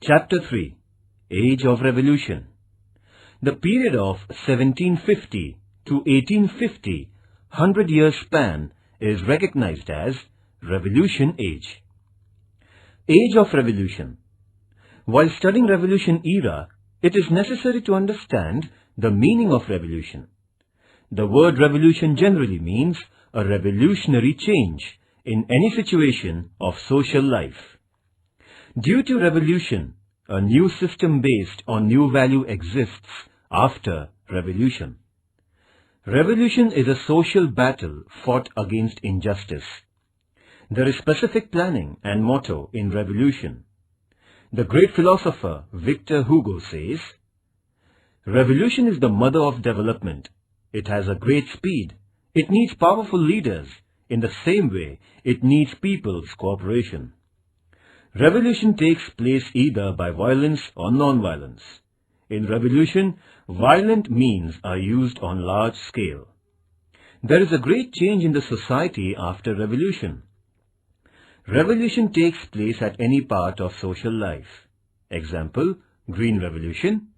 Chapter 3. Age of Revolution. The period of 1750 to 1850, 100-year span, is recognized as Revolution Age. Age of Revolution. While studying Revolution era, it is necessary to understand the meaning of revolution. The word revolution generally means a revolutionary change in any situation of social life. Due to revolution, a new system based on new value exists after revolution. Revolution is a social battle fought against injustice. There is specific planning and motto in revolution. The great philosopher Victor Hugo says, "Revolution is the mother of development. It has a great speed. It needs powerful leaders. In the same way, it needs people's cooperation." Revolution takes place either by violence or non-violence. In revolution, violent means are used on large scale. There is a great change in the society after revolution. Revolution takes place at any part of social life. Example, Green Revolution,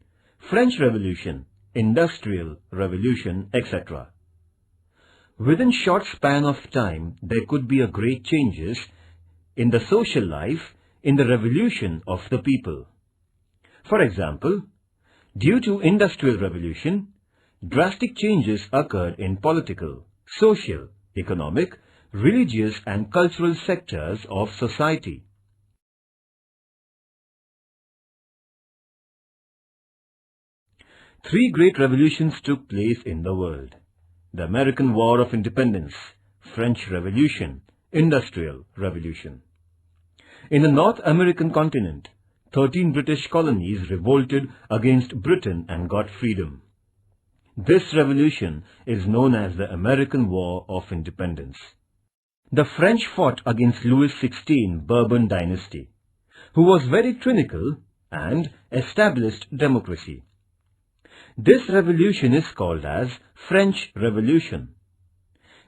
French Revolution, Industrial Revolution, etc. Within short span of time, there could be a great changes in the social life in the revolution of the people. For example, due to Industrial Revolution, drastic changes occurred in political, social, economic, religious and cultural sectors of society. Three great revolutions took place in the world: the American War of Independence, French Revolution, Industrial Revolution. In the North American continent, 13 British colonies revolted against Britain and got freedom. This revolution is known as the American War of Independence. The French fought against Louis XVI Bourbon dynasty, who was very tyrannical and established democracy. This revolution is called as French Revolution.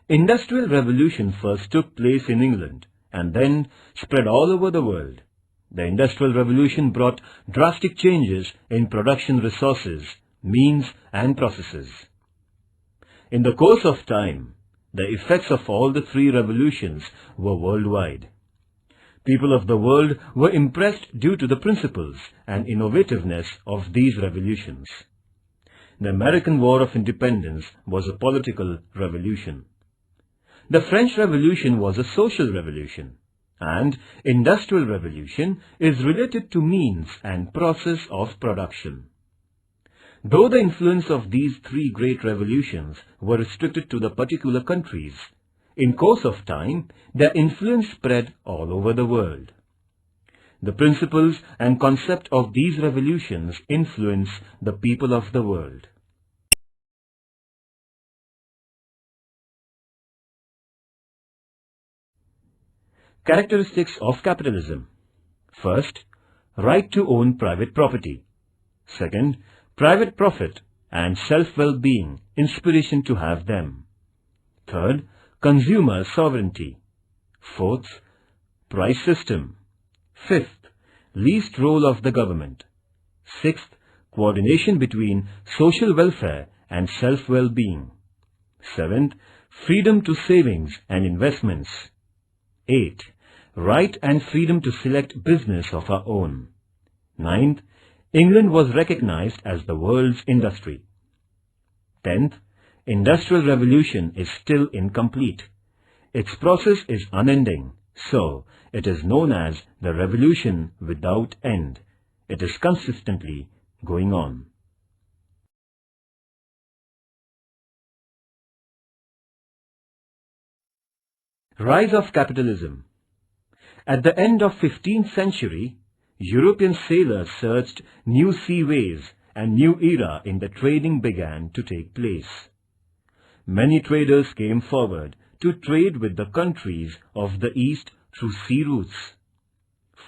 Industrial Revolution first took place in England and then spread all over the world. The Industrial Revolution brought drastic changes in production resources, means and processes. In the course of time, the effects of all the three revolutions were worldwide. People of the world were impressed due to the principles and innovativeness of these revolutions. The American War of Independence was a political revolution. The French Revolution was a social revolution, and Industrial Revolution is related to means and process of production. Though the influence of these three great revolutions were restricted to the particular countries, in course of time, their influence spread all over the world. The principles and concept of these revolutions influence the people of the world. Characteristics of capitalism. First, right to own private property. Second, private profit and self-well-being, inspiration to have them. Third, consumer sovereignty. Fourth, price system. Fifth, least role of the government. Sixth, coordination between social welfare and self-well-being. Seventh, freedom to savings and investments. 8. Right and freedom to select business of our own. 9th. England was recognized as the world's industry. 10th. Industrial Revolution is still incomplete. Its process is unending, so it is known as the revolution without end. It is consistently going on. Rise of capitalism. At the end of 15th century, European sailors searched new seaways and new era in the trading began to take place. Many traders came forward to trade with the countries of the East through sea routes.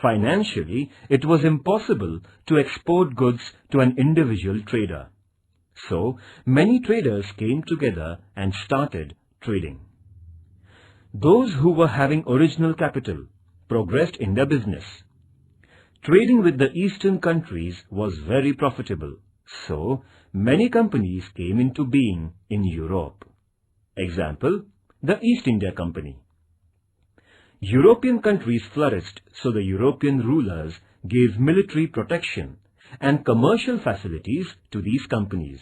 Financially, it was impossible to export goods to an individual trader. So, many traders came together and started trading. Those who were having original capital progressed in their business. Trading with the eastern countries was very profitable, so many companies came into being in Europe. Example, the East India Company. European countries flourished, so the European rulers gave military protection and commercial facilities to these companies.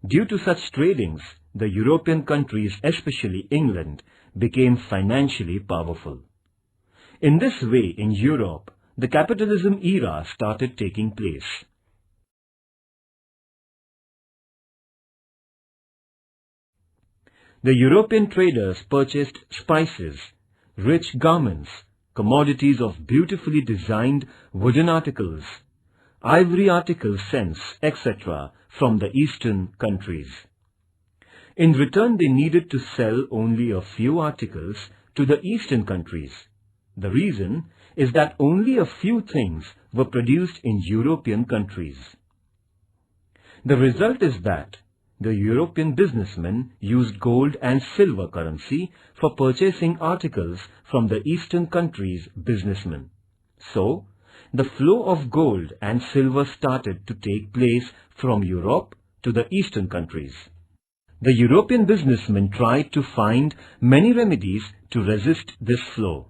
Due to such tradings, the European countries, especially England, became financially powerful. In this way, in Europe, the capitalism era started taking place. The European traders purchased spices, rich garments, commodities of beautifully designed wooden articles, ivory articles, scents, etc. from the eastern countries. In return, they needed to sell only a few articles to the eastern countries. The reason is that only a few things were produced in European countries. The result is that the European businessmen used gold and silver currency for purchasing articles from the eastern countries' businessmen. So, the flow of gold and silver started to take place from Europe to the eastern countries. The European businessmen tried to find many remedies to resist this flow.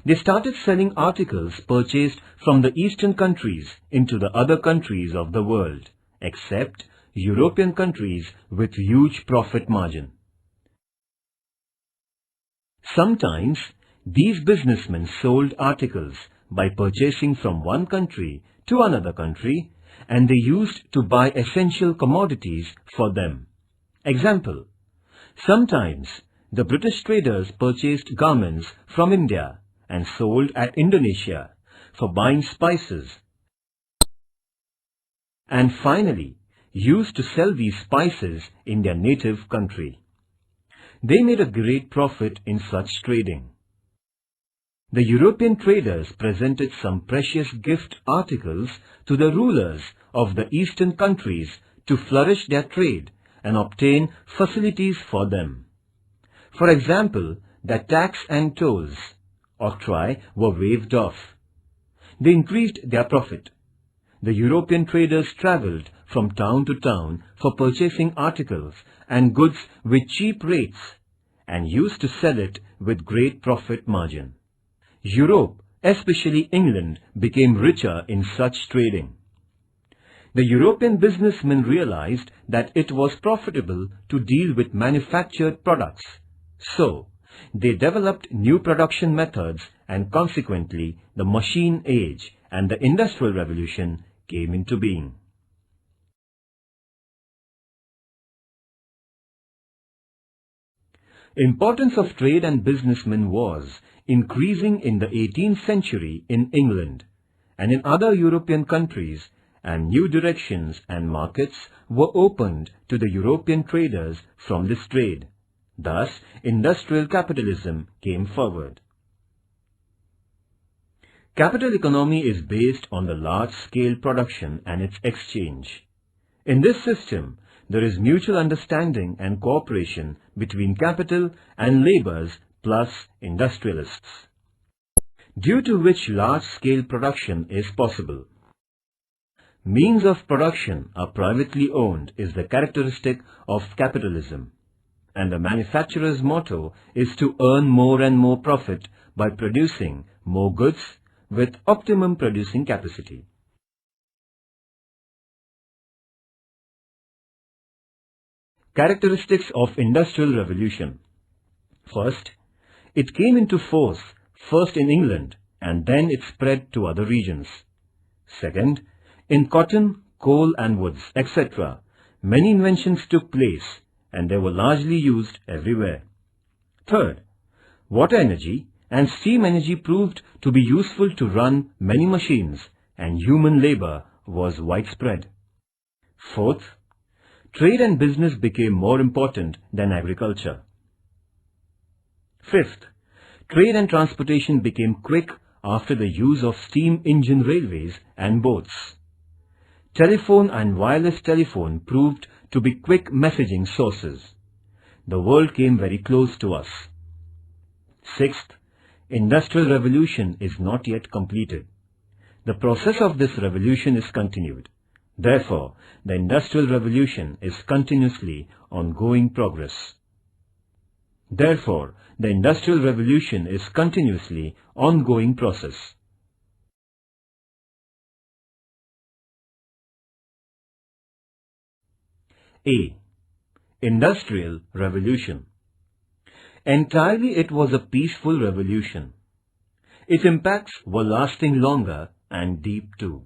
They started selling articles purchased from the eastern countries into the other countries of the world, except European countries with huge profit margin. Sometimes, these businessmen sold articles by purchasing from one country to another country, and they used to buy essential commodities for them. Example, sometimes the British traders purchased garments from India and sold at Indonesia for buying spices, and finally used to sell these spices in their native country. They made a great profit in such trading. The European traders presented some precious gift articles to the rulers of the eastern countries to flourish their trade and obtain facilities for them. For example, the tax and tolls, octroi, were waived off. They increased their profit. The European traders travelled from town to town for purchasing articles and goods with cheap rates and used to sell it with great profit margin. Europe, especially England, became richer in such trading. The European businessmen realized that it was profitable to deal with manufactured products. So, they developed new production methods, and consequently the machine age and the Industrial Revolution came into being. Importance of trade and businessmen was increasing in the 18th century in England and in other European countries, and new directions and markets were opened to the European traders from this trade. Thus, industrial capitalism came forward. Capital economy is based on the large-scale production and its exchange. In this system, there is mutual understanding and cooperation between capital and laborers plus industrialists, due to which large-scale production is possible. Means of production are privately owned is the characteristic of capitalism, and the manufacturer's motto is to earn more and more profit by producing more goods with optimum producing capacity. Characteristics of Industrial Revolution. First, it came into force first in England and then it spread to other regions. Second, in cotton, coal and woods, etc., many inventions took place and they were largely used everywhere. Third, water energy and steam energy proved to be useful to run many machines, and human labor was widespread. Fourth, trade and business became more important than agriculture. Fifth, trade and transportation became quick after the use of steam engine railways and boats. Telephone and wireless telephone proved to be quick messaging sources. The world came very close to us. Sixth, Industrial Revolution is not yet completed. The process of this revolution is continued. Therefore, the Industrial Revolution is continuously ongoing progress. Therefore, the Industrial Revolution is continuously ongoing process. A. Industrial Revolution. Entirely it was a peaceful revolution. Its impacts were lasting longer and deep too.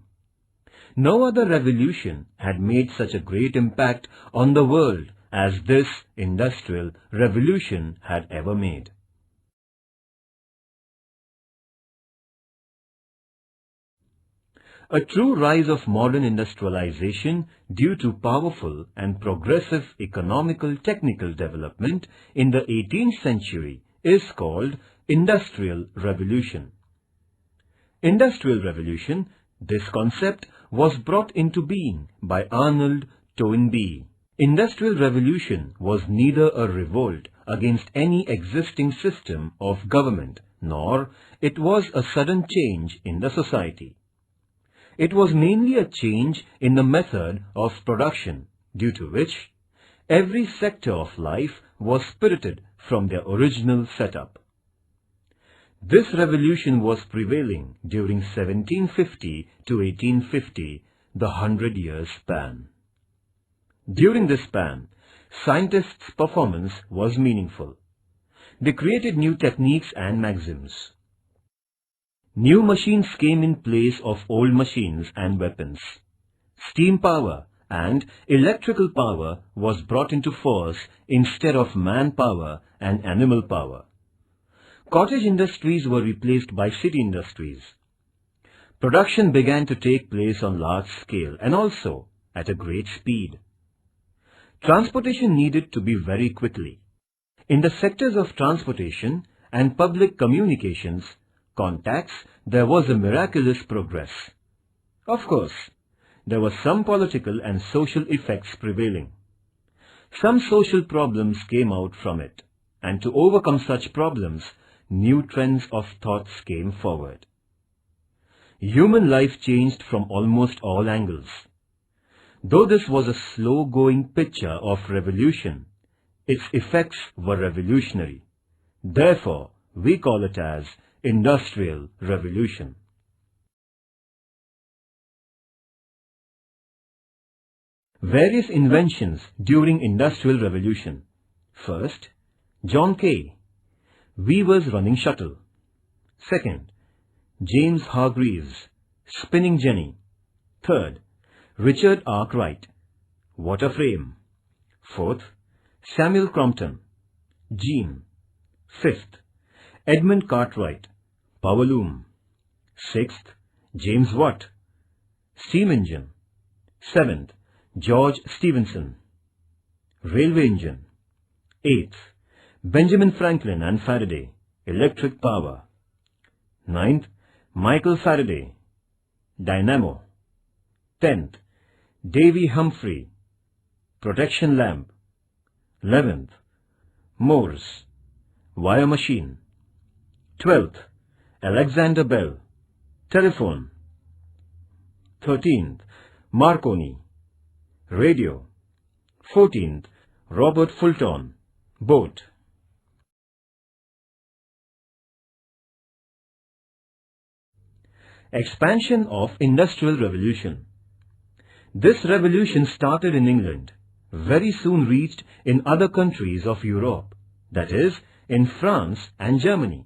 No other revolution had made such a great impact on the world as this Industrial Revolution had ever made. A true rise of modern industrialization due to powerful and progressive economical technical development in the 18th century is called Industrial Revolution. Industrial Revolution, this concept was brought into being by Arnold Toynbee. Industrial Revolution was neither a revolt against any existing system of government, nor it was a sudden change in the society. It was mainly a change in the method of production, due to which every sector of life was spirited from their original setup. This revolution was prevailing during 1750 to 1850, the 100-year span. During this span, scientists' performance was meaningful. They created new techniques and maxims. New machines came in place of old machines and weapons. Steam power and electrical power was brought into force instead of manpower and animal power. Cottage industries were replaced by city industries. Production began to take place on large scale and also at a great speed. Transportation needed to be very quickly. In the sectors of transportation and public communications, contacts, there was a miraculous progress. Of course, there were some political and social effects prevailing. Some social problems came out from it, and to overcome such problems, new trends of thoughts came forward. Human life changed from almost all angles. Though this was a slow-going picture of revolution, its effects were revolutionary. Therefore, we call it as Industrial Revolution. Various inventions during Industrial Revolution. First, John Kay, weaver's running shuttle. Second, James Hargreaves, spinning jenny. Third, Richard Arkwright, water frame. Fourth, Samuel Crompton, gene. Fifth, Edmund Cartwright, power loom. Sixth, James Watt, steam engine. Seventh, George Stephenson, railway engine. Eighth, Benjamin Franklin and Faraday, electric power. Ninth, Michael Faraday, dynamo. 10th, Davy Humphrey, protection lamp. 11th, Morse, wire machine. 12th, Alexander Bell, telephone. 13th, Marconi, radio. 14th, Robert Fulton, boat. Expansion of Industrial Revolution. This revolution started in England, very soon reached in other countries of Europe, that is, in France and Germany.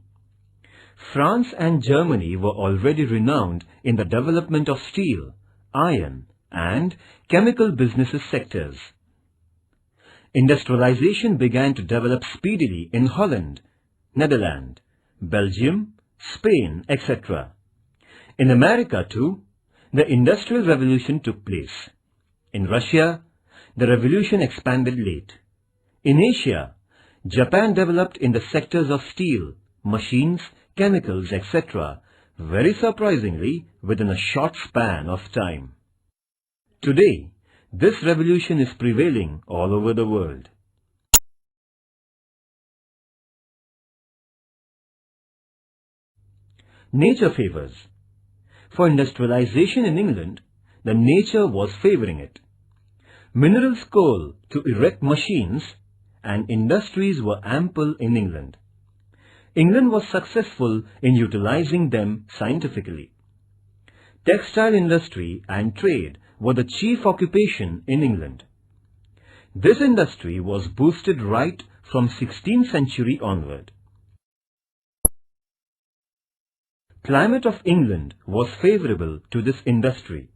France and Germany were already renowned in the development of steel, iron, and chemical businesses sectors. Industrialization began to develop speedily in Holland, Netherlands, Belgium, Spain, etc. In America too, the Industrial Revolution took place. In Russia, the revolution expanded late. In Asia, Japan developed in the sectors of steel, machines, chemicals, etc. very surprisingly within a short span of time. Today, this revolution is prevailing all over the world. Nature favors. For industrialization in England, the nature was favoring it. Minerals coal to erect machines and industries were ample in England. England was successful in utilizing them scientifically. Textile industry and trade were the chief occupation in England. This industry was boosted right from 16th century onward. Climate of England was favorable to this industry.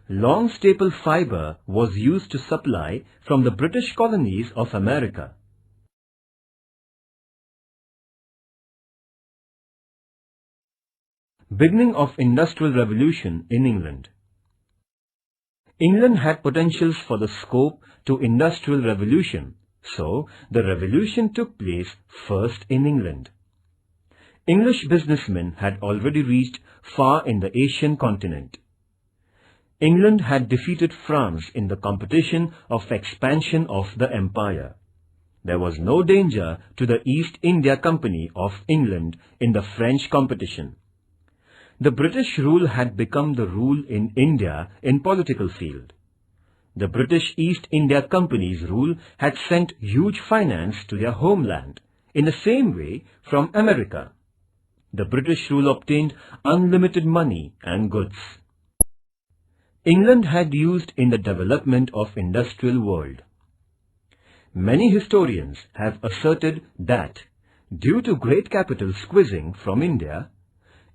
Long staple fibre was used to supply from the British colonies of America. Beginning of Industrial Revolution in England. England had potentials for the scope to Industrial Revolution, so the revolution took place first in England. English businessmen had already reached far in the Asian continent. England had defeated France in the competition of expansion of the empire. There was no danger to the East India Company of England in the French competition. The British rule had become the rule in India in political field. The British East India Company's rule had sent huge finance to their homeland, in the same way from America. The British rule obtained unlimited money and goods. England had used in the development of industrial world. Many historians have asserted that, due to great capital squeezing from India,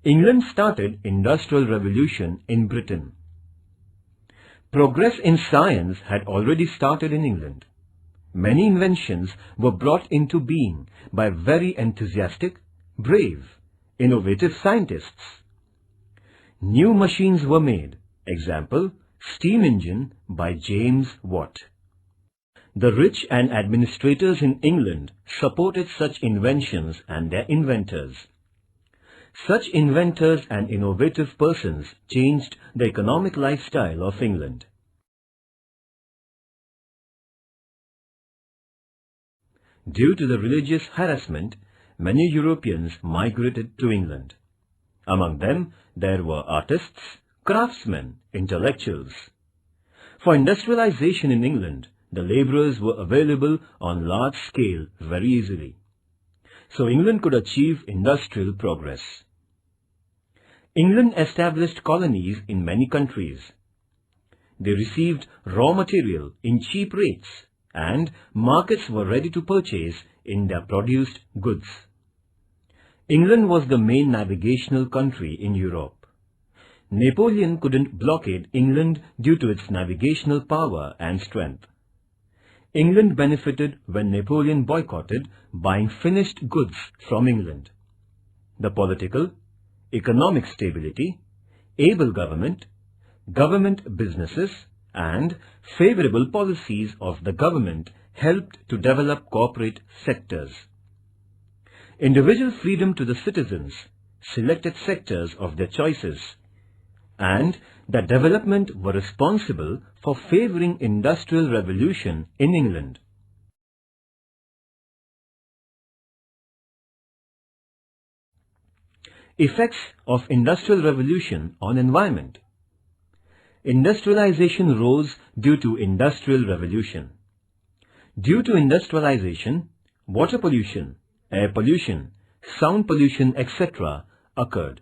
England started Industrial Revolution in Britain. Progress in science had already started in England. Many inventions were brought into being by very enthusiastic, brave, innovative scientists. New machines were made, example, steam engine by James Watt. The rich and administrators in England supported such inventions and their inventors. Such inventors and innovative persons changed the economic lifestyle of England. Due to the religious harassment, many Europeans migrated to England. Among them, there were artists, craftsmen, intellectuals. For industrialization in England, the labourers were available on large scale very easily. So England could achieve industrial progress. England established colonies in many countries. They received raw material in cheap rates and markets were ready to purchase in their produced goods. England was the main navigational country in Europe. Napoleon couldn't blockade England due to its navigational power and strength. England benefited when Napoleon boycotted buying finished goods from England. The political, economic stability, able government, government businesses and favorable policies of the government helped to develop corporate sectors. Individual freedom to the citizens selected sectors of their choices, and the development were responsible for favouring industrial revolution in England. Effects of Industrial Revolution on environment. Industrialization rose due to Industrial Revolution. Due to industrialization, water pollution, air pollution, sound pollution, etc. occurred.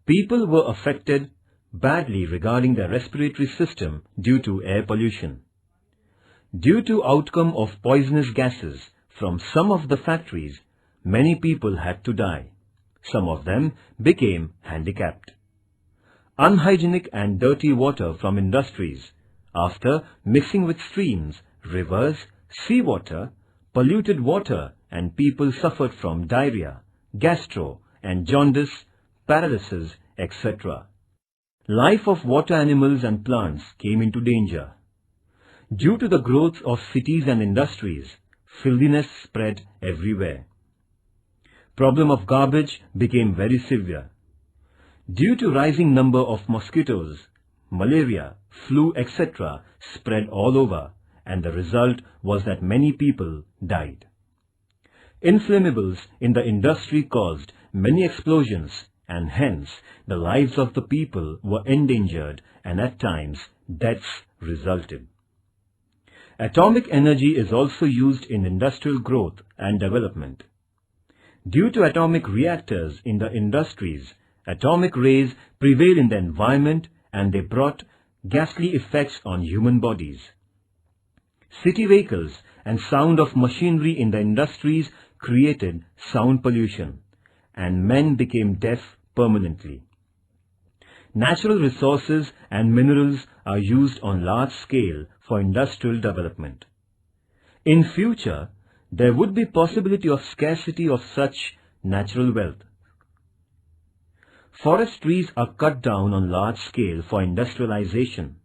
People were affected badly regarding their respiratory system due to air pollution. Due to outcome of poisonous gases from some of the factories, many people had to die. Some of them became handicapped. Unhygienic and dirty water from industries, after mixing with streams, rivers, seawater, polluted water, and people suffered from diarrhea, gastro and jaundice, paralysis, etc. Life of water animals and plants came into danger. Due to the growth of cities and industries, filthiness spread everywhere. Problem of garbage became very severe. Due to rising number of mosquitoes, malaria, flu, etc. spread all over, and the result was that many people died. Inflammables in the industry caused many explosions, and hence the lives of the people were endangered and at times deaths resulted. Atomic energy is also used in industrial growth and development. Due to atomic reactors in the industries, atomic rays prevail in the environment and they brought ghastly effects on human bodies. City vehicles and sound of machinery in the industries created sound pollution, and men became deaf permanently. Natural resources and minerals are used on large scale for industrial development. In future, there would be possibility of scarcity of such natural wealth. Forest trees are cut down on large scale for industrialization.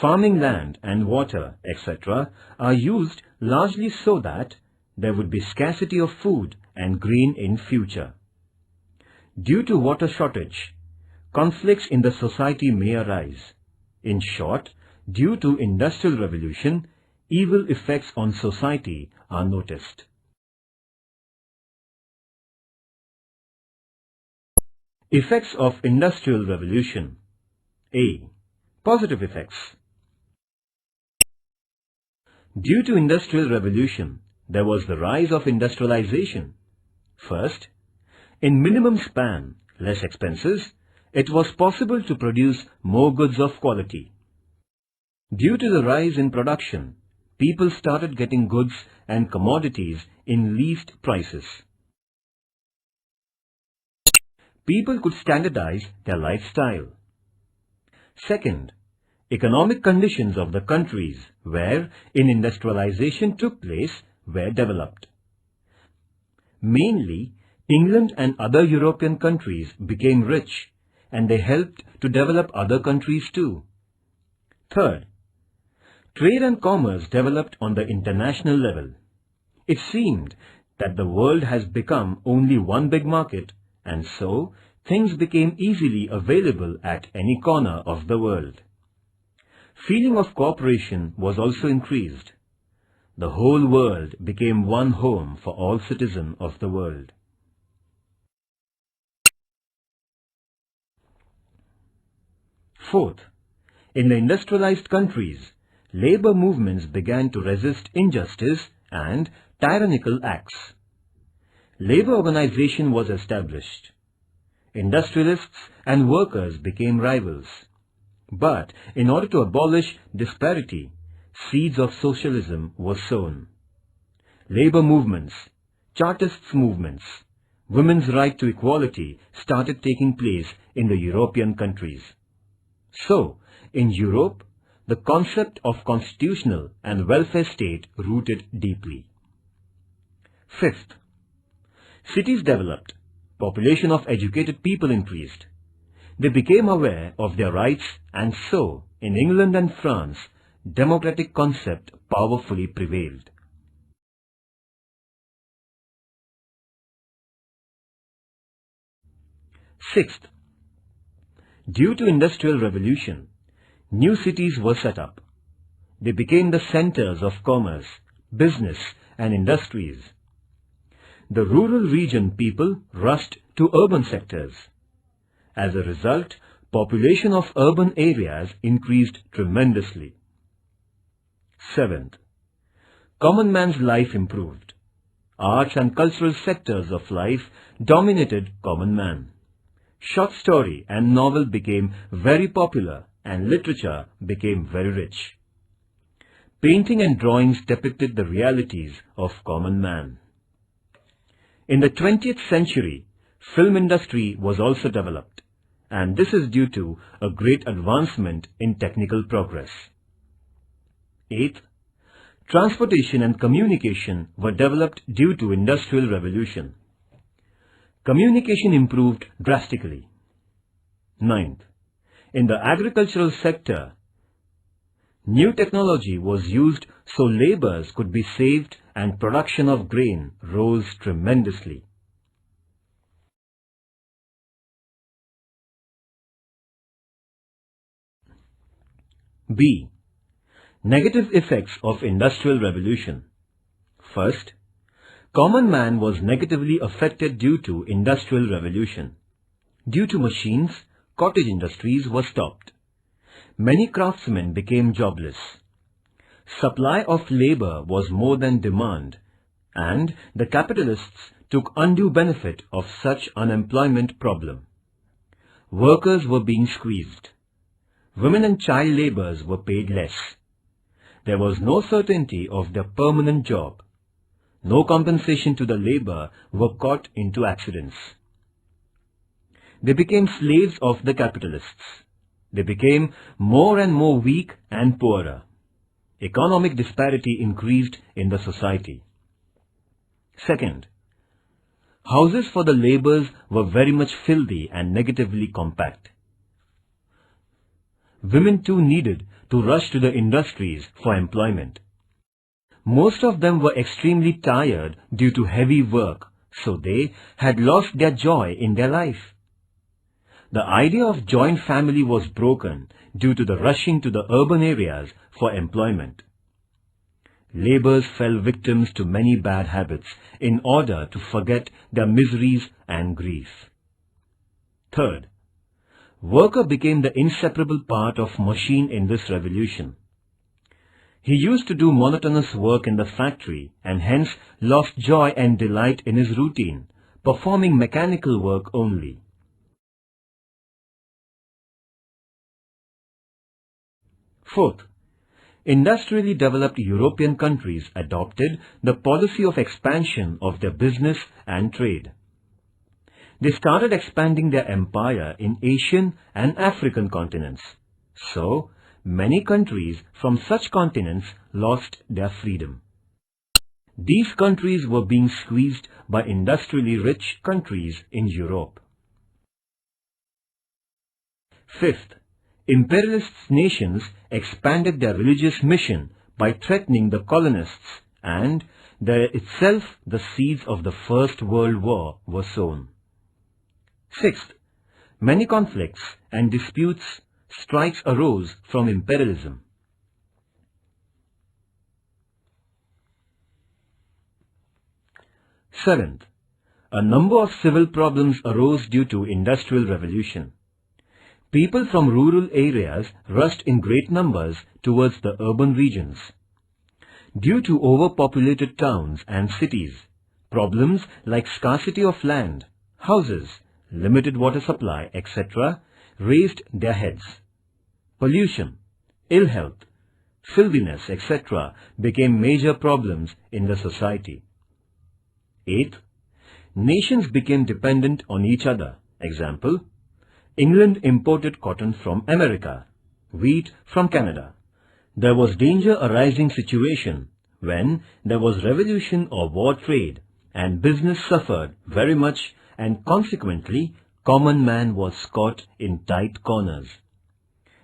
Farming land and water, etc. are used largely so that there would be scarcity of food and grain in future. Due to water shortage, conflicts in the society may arise. In short, due to Industrial Revolution, evil effects on society are noticed. Effects of Industrial Revolution. A. Positive effects. Due to Industrial Revolution, there was the rise of industrialization. First, in minimum span, less expenses, it was possible to produce more goods of quality. Due to the rise in production, people started getting goods and commodities in least prices. People could standardize their lifestyle. Second, economic conditions of the countries where industrialization took place were developed. Mainly, England and other European countries became rich, and they helped to develop other countries too. Third, trade and commerce developed on the international level. It seemed that the world has become only one big market, and so things became easily available at any corner of the world. Feeling of cooperation was also increased. The whole world became one home for all citizens of the world. Fourth, in the industrialized countries, labor movements began to resist injustice and tyrannical acts. Labor organization was established. Industrialists and workers became rivals. But in order to abolish disparity, seeds of socialism were sown. Labor movements, Chartists movements, women's right to equality started taking place in the European countries. So, in Europe, the concept of constitutional and welfare state rooted deeply. Fifth, cities developed, population of educated people increased. They became aware of their rights, and so, in England and France, democratic concept powerfully prevailed. Sixth, due to Industrial Revolution, new cities were set up. They became the centers of commerce, business and industries. The rural region people rushed to urban sectors. As a result, population of urban areas increased tremendously. Seventh, common man's life improved. Arts and cultural sectors of life dominated common man. Short story and novel became very popular and literature became very rich. Painting and drawings depicted the realities of common man. In the 20th century, film industry was also developed, and this is due to a great advancement in technical progress. Eighth, transportation and communication were developed due to Industrial Revolution. Communication improved drastically. Ninth, in the agricultural sector, new technology was used so labours could be saved and production of grain rose tremendously. B. Negative effects of Industrial Revolution. First, Common man was negatively affected due to Industrial Revolution. Due to machines, cottage industries were stopped. Many craftsmen became jobless. Supply of labor was more than demand, and the capitalists took undue benefit of such unemployment problem. Workers were being squeezed. Women and child laborers were paid less. There was no certainty of their permanent job. No compensation to the labor were caught into accidents. They became slaves of the capitalists. They became more and more weak and poorer. Economic disparity increased in the society. Second, houses for the laborers were very much filthy and negatively compact. Women too needed to rush to the industries for employment. Most of them were extremely tired due to heavy work, so they had lost their joy in their life. The idea of joint family was broken due to the rushing to the urban areas for employment. Laborers fell victims to many bad habits in order to forget their miseries and grief. Third, worker became the inseparable part of machine in this revolution. He used to do monotonous work in the factory and hence lost joy and delight in his routine, performing mechanical work only. Fourth, industrially developed European countries adopted the policy of expansion of their business and trade. They started expanding their empire in Asian and African continents. So, many countries from such continents lost their freedom. These countries were being squeezed by industrially rich countries in Europe. Fifth, imperialist nations expanded their religious mission by threatening the colonists, and there itself the seeds of the First World War were sown. Sixth, many conflicts and disputes, strikes arose from imperialism. Seventh, a number of civil problems arose due to Industrial Revolution. People from rural areas rushed in great numbers towards the urban regions. Due to overpopulated towns and cities, problems like scarcity of land, houses, limited water supply, etc. raised their heads. Pollution, ill health, filthiness, etc. became major problems in the society. Eighth, nations became dependent on each other. Example, England imported cotton from America, wheat from Canada. There was danger arising situation when there was revolution or war trade, and business suffered very much, and consequently common man was caught in tight corners.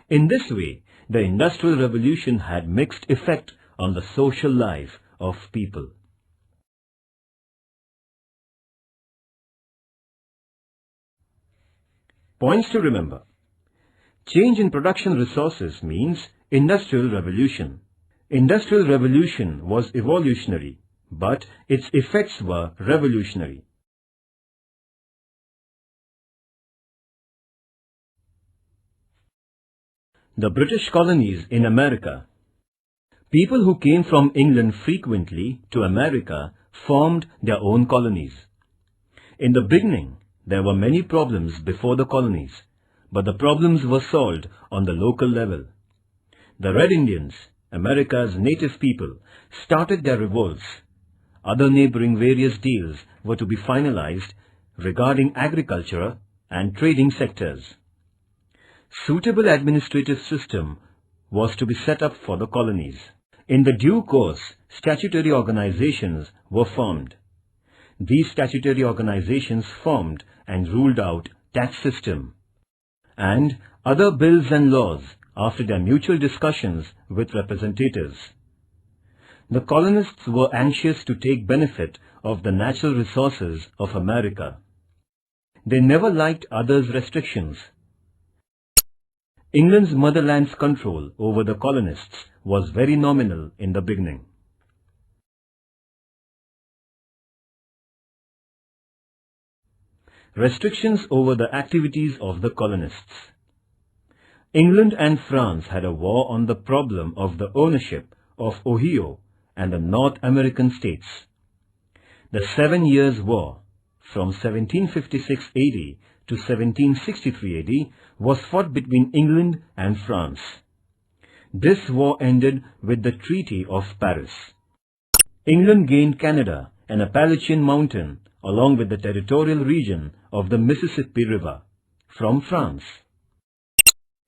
In this way, the Industrial Revolution had mixed effect on the social life of people. Points to remember. Change in production resources means Industrial Revolution. Industrial Revolution was evolutionary, but its effects were revolutionary. The British colonies in America. People who came from England frequently to America formed their own colonies. In the beginning, there were many problems before the colonies, but the problems were solved on the local level. The Red Indians, America's native people, started their revolts. Other neighboring various deals were to be finalized regarding agriculture and trading sectors. Suitable administrative system was to be set up for the colonies. In the due course, statutory organizations were formed. These statutory organizations formed and ruled out tax system and other bills and laws after their mutual discussions with representatives. The colonists were anxious to take benefit of the natural resources of America. They never liked others' restrictions. England's motherland's control over the colonists was very nominal in the beginning. Restrictions over the activities of the colonists. England and France had a war on the problem of the ownership of Ohio and the North American states. The 7 Years' War, from 1756 AD to 1763 AD, was fought between England and France. This war ended with the Treaty of Paris. England gained Canada, an Appalachian mountain, along with the territorial region of the Mississippi River, from France.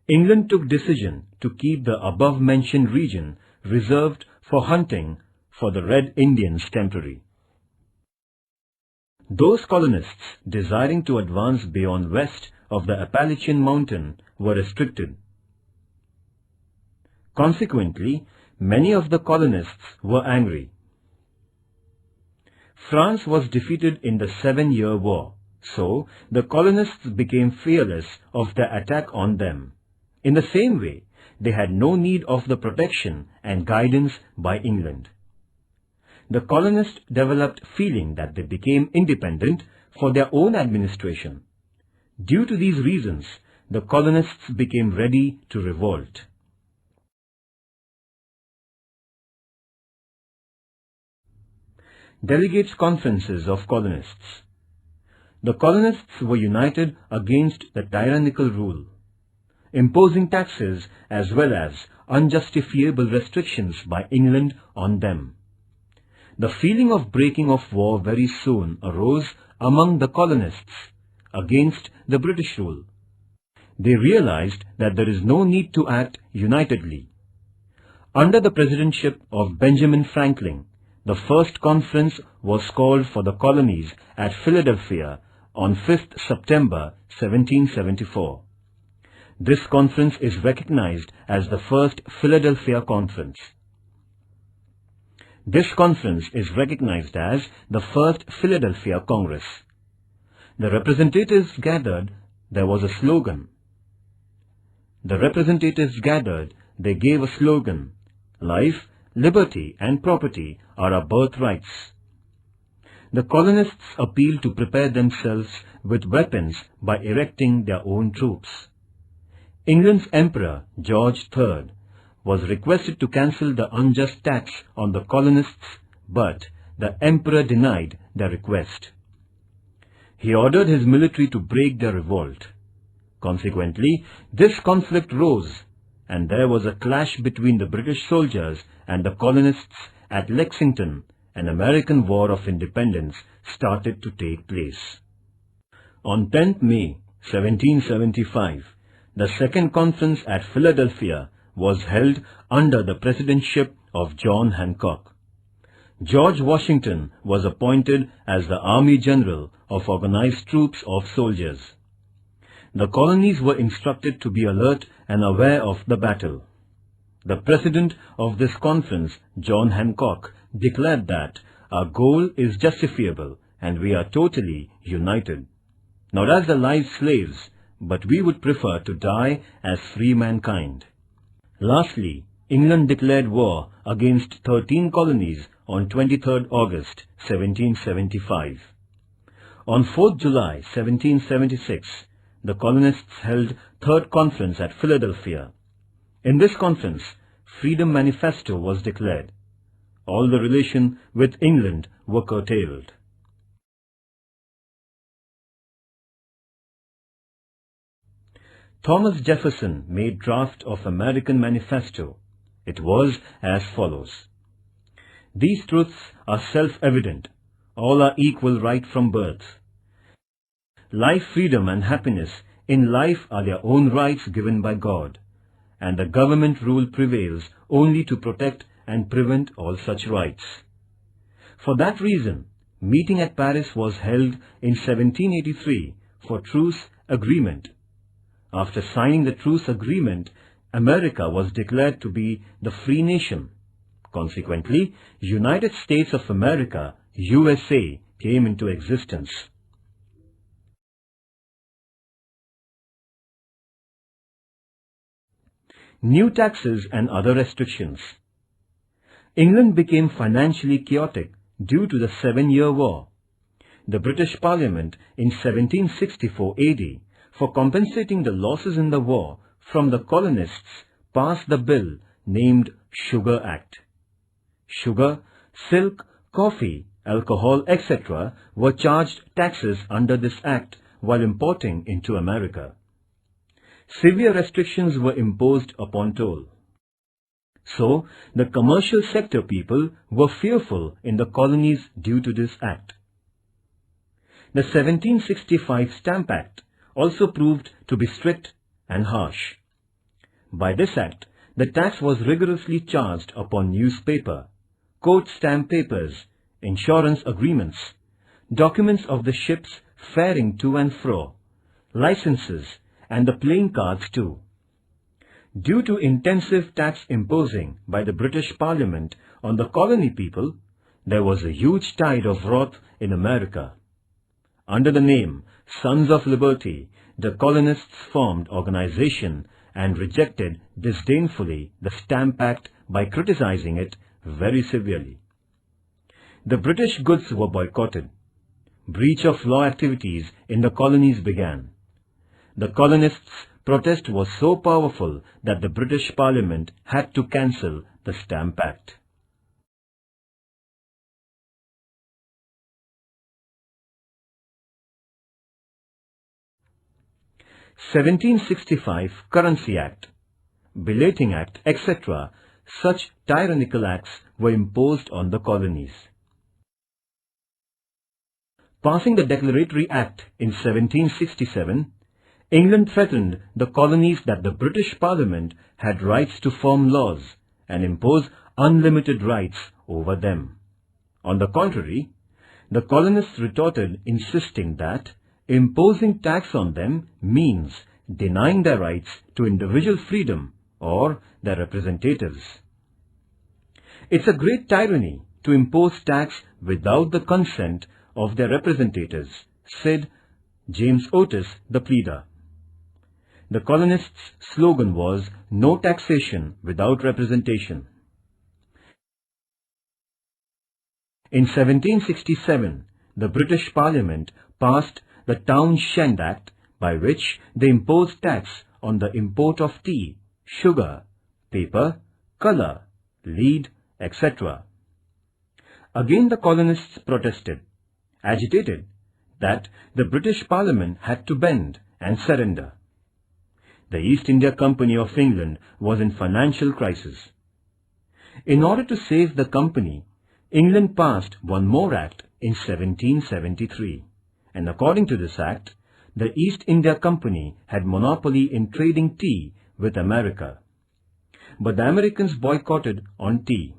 England took decision to keep the above-mentioned region reserved for hunting for the Red Indians temporary. Those colonists desiring to advance beyond west of the Appalachian mountain were restricted. Consequently, many of the colonists were angry. France was defeated in the 7-Year War, so the colonists became fearless of the attack on them. In the same way, they had no need of the protection and guidance by England. The colonists developed feeling that they became independent for their own administration. Due to these reasons, the colonists became ready to revolt. Delegates' conferences of colonists. The colonists were united against the tyrannical rule, imposing taxes as well as unjustifiable restrictions by England on them. The feeling of breaking of war very soon arose among the colonists against the British rule. They realized that there is no need to act unitedly. Under the presidency of Benjamin Franklin, the first conference was called for the colonies at Philadelphia on 5th September 1774. This conference is recognized as the First Philadelphia Conference. This conference is recognized as the First Philadelphia Congress. The representatives gathered, there was a slogan. They gave a slogan, "Life, liberty and property are our birthrights." The colonists appealed to prepare themselves with weapons by erecting their own troops. England's Emperor George III was requested to cancel the unjust tax on the colonists, but the emperor denied their request. He ordered his military to break their revolt. Consequently, this conflict rose, and there was a clash between the British soldiers and the colonists at Lexington. An American War of Independence started to take place. On 10th May 1775, the Second Conference at Philadelphia was held under the presidency of John Hancock. George Washington was appointed as the Army General of Organized Troops of Soldiers. The colonies were instructed to be alert and aware of the battle. The president of this conference, John Hancock, declared that our goal is justifiable and we are totally united, not as the live slaves, but we would prefer to die as free mankind. Lastly, England declared war against 13 colonies on 23rd August 1775. On 4th July 1776, the colonists held Third Conference at Philadelphia. In this conference, Freedom Manifesto was declared. All the relation with England were curtailed. Thomas Jefferson made draft of American Manifesto. It was as follows. These truths are self-evident. All are equal right from birth. Life, freedom and happiness in life are their own rights given by God, and the government rule prevails only to protect and prevent all such rights. For that reason, meeting at Paris was held in 1783 for truce agreement. After signing the truce agreement, America was declared to be the free nation. Consequently, United States of America, USA, came into existence. New taxes and other restrictions. England became financially chaotic due to the 7-Year War. the British Parliament in 1764 AD, for compensating the losses in the war from the colonists, passed the bill named Sugar Act. Sugar, silk, coffee, alcohol, etc. were charged taxes under this act while importing into America. Severe restrictions were imposed upon toll. So, the commercial sector people were fearful in the colonies due to this act. The 1765 Stamp Act also proved to be strict and harsh. By this act, the tax was rigorously charged upon newspaper, court stamp papers, insurance agreements, documents of the ships faring to and fro, licenses, and the playing cards too. Due to intensive tax imposing by the British Parliament on the colony people, there was a huge tide of wrath in America. Under the name Sons of Liberty, the colonists formed organization and rejected disdainfully the Stamp Act by criticizing it very severely. The British goods were boycotted. Breach of law activities in the colonies began. The colonists' protest was so powerful that the British Parliament had to cancel the Stamp Act. (1765) Currency Act, Belating Act, etc. Such tyrannical acts were imposed on the colonies. Passing the Declaratory Act in 1767, England threatened the colonies that the British Parliament had rights to form laws and impose unlimited rights over them. On the contrary, the colonists retorted, insisting that imposing tax on them means denying their rights to individual freedom or their representatives. It's a great tyranny to impose tax without the consent of their representatives, said James Otis, the pleader. The colonists' slogan was "No taxation without representation." In 1767, the British Parliament passed the Townshend Act, by which they imposed tax on the import of tea, sugar, paper, colour, lead, etc. Again the colonists protested, agitated, that the British Parliament had to bend and surrender. The East India Company of England was in financial crisis. In order to save the company, England passed one more act in 1773, and according to this act, the East India Company had monopoly in trading tea with America. But the Americans boycotted on tea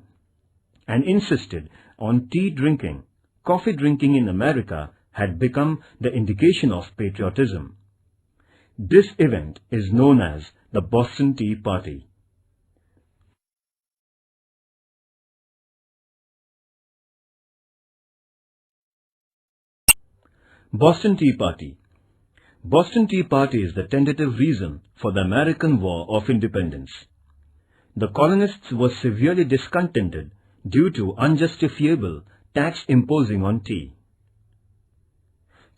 and insisted on tea drinking. Coffee drinking in America had become the indication of patriotism. This event is known as the Boston Tea Party. Boston Tea Party. Boston Tea Party is the tentative reason for the American War of Independence. The colonists were severely discontented due to unjustifiable tax imposing on tea.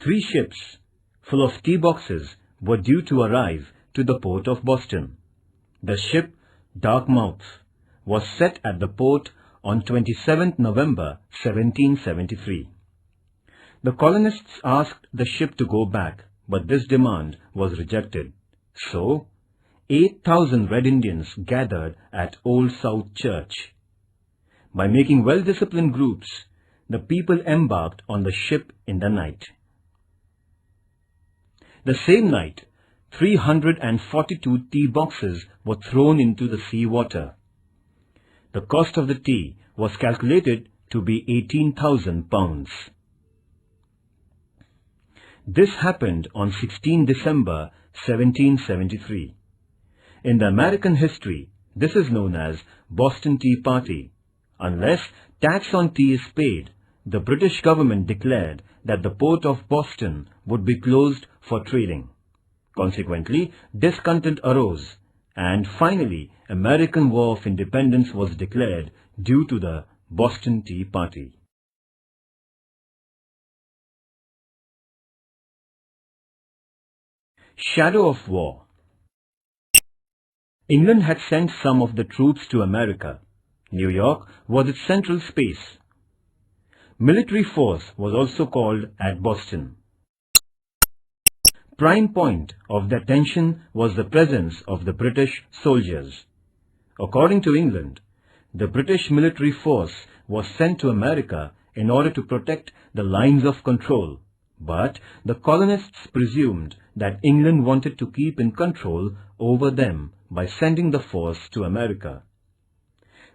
3 ships full of tea boxes were due to arrive to the port of Boston. The ship Dartmouth was set at the port on 27th November 1773. The colonists asked the ship to go back, but this demand was rejected. So, 8,000 Red Indians gathered at Old South Church. By making well-disciplined groups, the people embarked on the ship in the night. The same night, 342 tea boxes were thrown into the sea water. The cost of the tea was calculated to be £18,000. This happened on 16 December 1773. In the American history, this is known as Boston Tea Party. Unless tax on tea is paid, the British government declared that the port of Boston would be closed for trading. Consequently, discontent arose, and finally, American War of Independence was declared due to the Boston Tea Party. Shadow of war. England had sent some of the troops to America. New York was its central space. Military force was also called at Boston. Prime point of the attention was the presence of the British soldiers. According to England, the British military force was sent to America in order to protect the lines of control, but the colonists presumed that England wanted to keep in control over them by sending the force to America.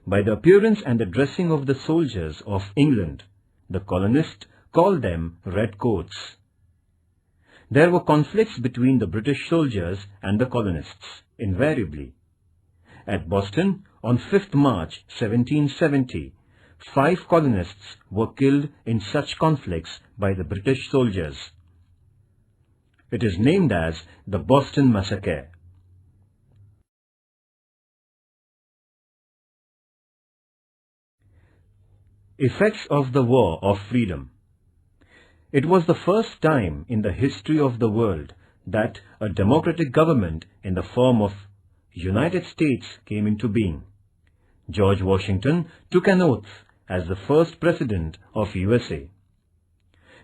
By the appearance and the dressing of the soldiers of England, the colonists called them redcoats. There were conflicts between the British soldiers and the colonists, invariably. At Boston, on 5th March 1770, 5 colonists were killed in such conflicts by the British soldiers. It is named as the Boston Massacre. Effects of the War of Freedom. It was the first time in the history of the world that a democratic government in the form of United States came into being. George Washington took an oath as the first president of USA.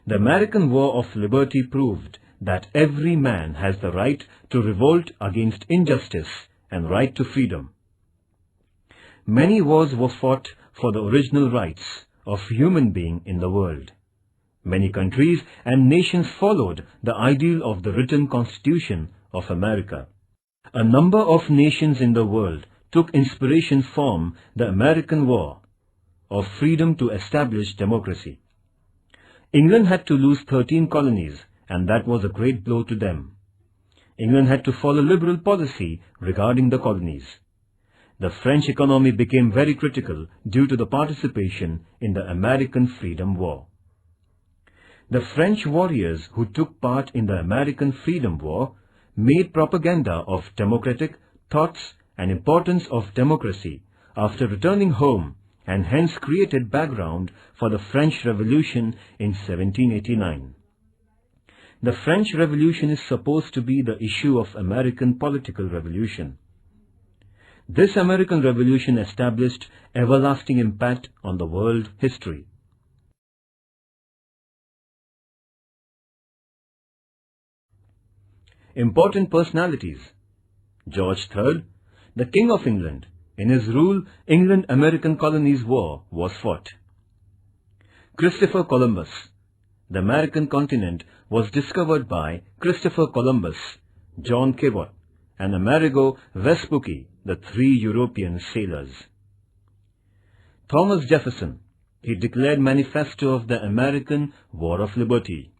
The American War of Liberty proved that every man has the right to revolt against injustice and right to freedom. Many wars were fought for the original rights of human being in the world. Many countries and nations followed the ideal of the written Constitution of America. A number of nations in the world took inspiration from the American War of Freedom to establish democracy. England had to lose 13 colonies, and that was a great blow to them. England had to follow liberal policy regarding the colonies. The French economy became very critical due to the participation in the American Freedom War. The French warriors who took part in the American Freedom War made propaganda of democratic thoughts and importance of democracy after returning home, and hence created background for the French Revolution in 1789. The French Revolution is supposed to be the issue of American political revolution. This American Revolution established everlasting impact on the world history. Important personalities. George III, the King of England. In his rule, England-American Colonies War was fought. Christopher Columbus. The American continent was discovered by Christopher Columbus, John Cabot, and Amerigo Vespucci, the 3 European sailors. Thomas Jefferson. He declared Manifesto of the American War of Liberty.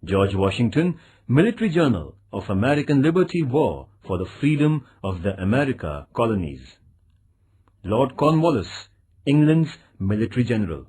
George Washington, Military Journal of American Liberty War for the Freedom of the America Colonies. Lord Cornwallis, England's Military General.